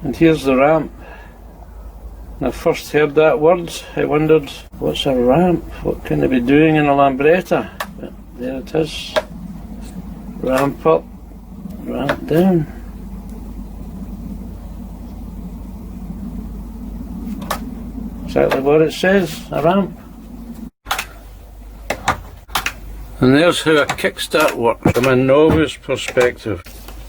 And here's the ramp. When I first heard that word, I wondered, what's a ramp? What can they be doing in a Lambretta? But there it is. Ramp up, ramp down. Exactly what it says, a ramp. And there's how a kickstart works from a novice perspective.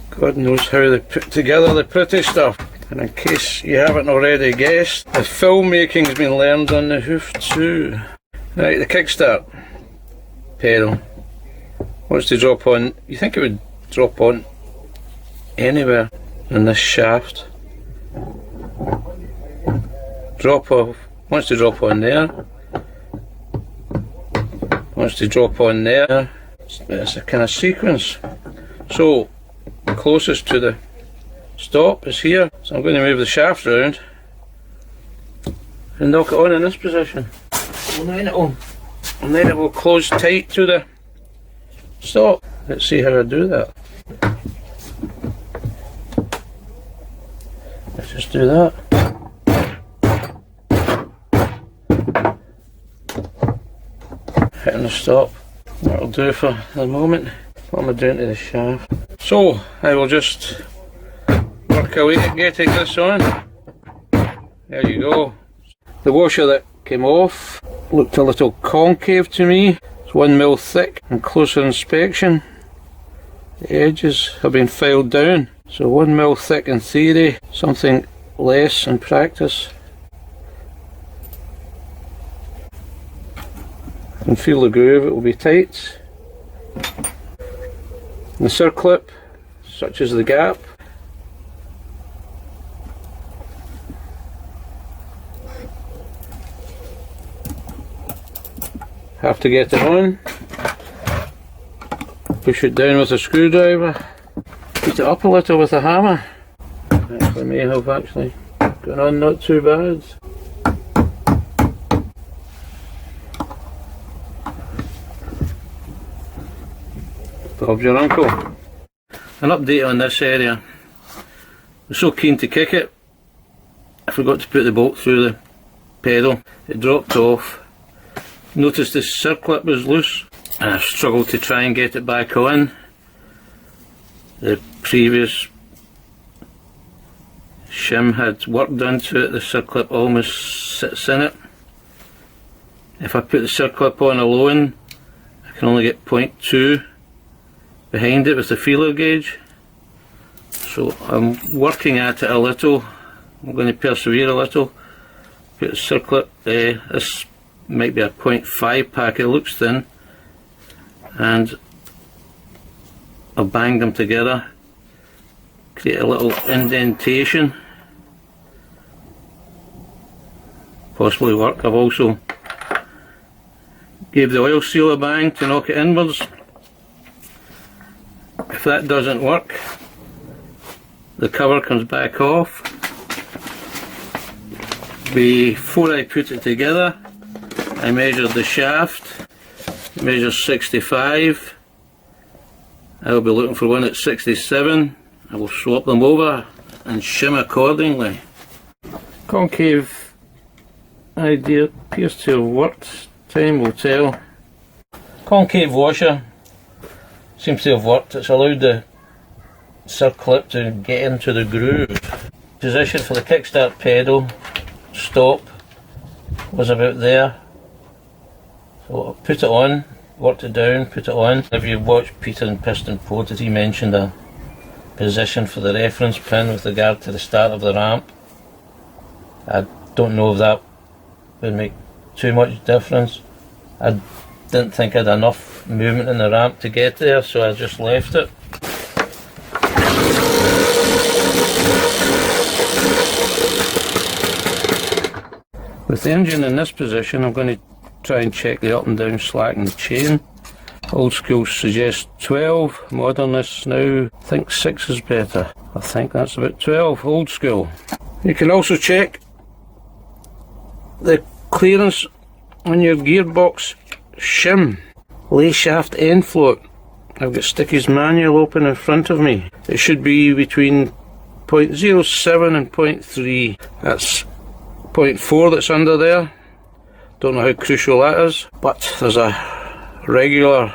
God knows how they put together the pretty stuff. And in case you haven't already guessed, the filmmaking's been learned on the hoof too. Right, the kickstart pedal wants to drop on. You think it would drop on anywhere in this shaft. Drop off, wants to drop on there. Wants to drop on there. It's a kind of sequence. So, closest to the stop is here. So I'm going to move the shaft round and knock it on in this position. And then it will close tight to the stop. Let's see how I do that. Let's just do that. Hitting the stop. That'll do for the moment. What am I doing to the shaft? So I will just work away at getting this on. There you go. The washer that came off looked a little concave to me. It's 1 mil thick. On closer inspection, the edges have been filed down. So 1 mil thick in theory, something less in practice. I can feel the groove, it will be tight. The circlip, such as the gap. Have to get it on. Push it down with a screwdriver. Put it up a little with a hammer. Actually may have actually gone on not too bad. Bob's your uncle. An update on this area. I was so keen to kick it, I forgot to put the bolt through the pedal. It dropped off. Noticed the circlip was loose and I struggled to try and get it back on. The previous shim had work done to it, the circlip almost sits in it. If I put the circlip on alone, I can only get 0.2 behind it with the feeler gauge. So I'm working at it a little. I'm going to persevere a little. Put the circlip, this might be a 0.5 pack, it looks thin, and I'll bang them together, create a little indentation, possibly work. I've also gave the oil seal a bang to knock it inwards. If that doesn't work, the cover comes back off. Before I put it together, I measured the shaft. It measures 65. I will be looking for one at 67. I will swap them over and shim accordingly. Concave idea appears to have worked. Time will tell. Concave washer seems to have worked. It's allowed the circlip to get into the groove. Position for the kickstart pedal stop was about there. So I put it on, worked it down, put it on. If you watched Peter and Piston Ported, he mentioned a position for the reference pin with regard to the start of the ramp. I don't know if that would make too much difference. I didn't think I had enough movement in the ramp to get there, so I just left it. With the engine in this position, I'm going to try and check the up and down slack in the chain. Old school suggests 12, modernists now think 6 is better. I think that's about 12, old school. You can also check the clearance on your gearbox shim, lay shaft end float. I've got Sticky's manual open in front of me. It should be between 0.07 and 0.3. That's 0.4 that's under there. Don't know how crucial that is, but there's a regular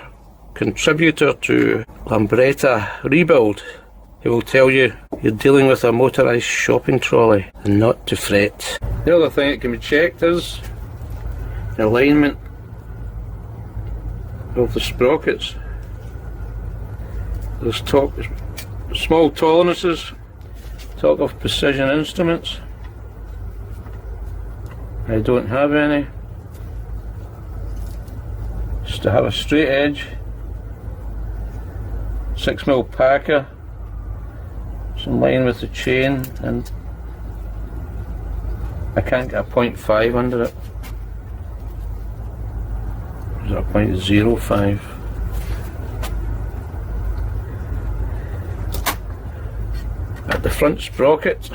contributor to Lambretta rebuild who will tell you you're dealing with a motorised shopping trolley and not to fret. The other thing that can be checked is the alignment of the sprockets. There's talk, small tolerances, talk of precision instruments. I don't have any. Just to have a straight edge, 6mm packer, it's in line with the chain, and I can't get a 0.5 under it. Is that a 0.05? At the front sprocket,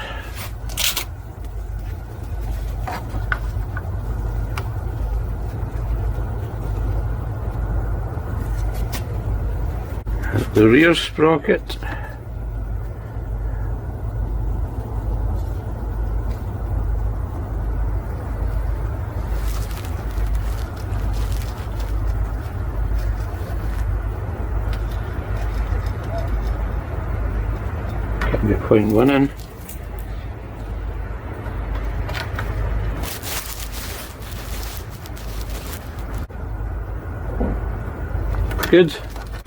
at the rear sprocket, get 0.1 in. Good.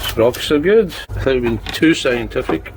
Sprockets are good. I thought it would have been too scientific.